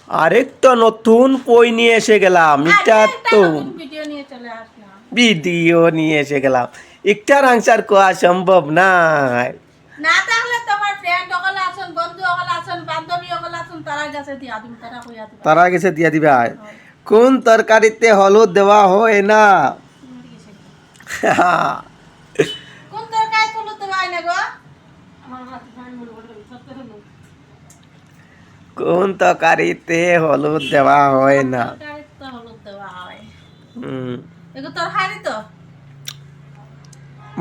আরেকটা নতুন বই নিয়ে এসে গেলাম। এটা তো ভিডিও নিয়ে চলে আসলাম। ভিডিও নিয়ে এসে গেলাম, একটার আনসার কোয়া সম্ভব না। না তাহলে তোমার ফ্রেন্ড ওগুলো আছেন, বন্ধু ওগুলো আছেন, বান্ধবী ওগুলো আছেন, তারা কাছে দিয়া দিম, তারা কইয়া দিবা। তারা গেছে দিয়া দিবা। কোন তরকারিতে হলুদ দেওয়া হয় না? কোন তরকারি তুলো তো ভাই না গো? আমার হাত ভাই মনে করে সত্য হলো। কোন তরকারিতে হলুদ দেওয়া হয় না? তরকারিতে হলুদ দেওয়া হয়। হুম, এগুলো তরকারি তো।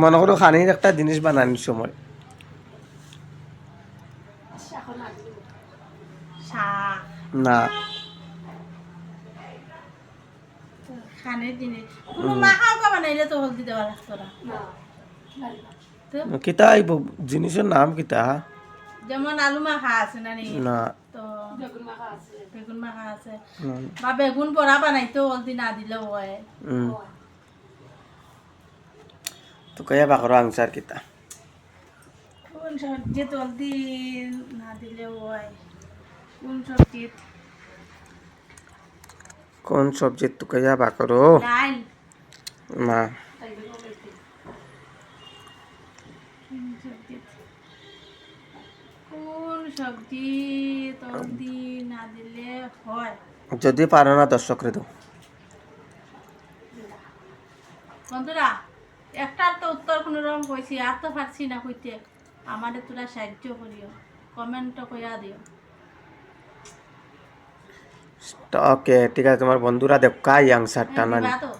মনে করো খানির একটা জিনিস বানানোর সময় শাক। না। খানের জিনিস কোনো মাখাও বা বানাইলে তো হলদি দেওয়া লাগতো না। তো কিতা এই জিনিসের নাম কিতা? যেমন আলু মাখা আছে না নি, না। তো বেগুন মাখা আছে, হুম, বা বেগুন বড়া বানাইতো হলদি না দিলেও হয়। হুম। তো কয়া বাকর আনসার কিতা? কোন সবজিত হলদি না দিলেও হয়? কোন সবজিত? কোন সবজির তো কয়া বাকর? ডাল। না। কোন সবজিত? কোন সবজি হলদি না দিলে হয়? যদি পারো না দর্শকরে দাও। বন্ধুরা, একটার তো উত্তর কোনো রকম কইছি, আর তো পারছি না কইতে। আমাদের তোরা সাহায্য করিও, কমেন্ট কইয়া দিও। ওকে ঠিক আছে, তোমার বন্ধুরা দেখাই আনসারটা না। দিবা তো?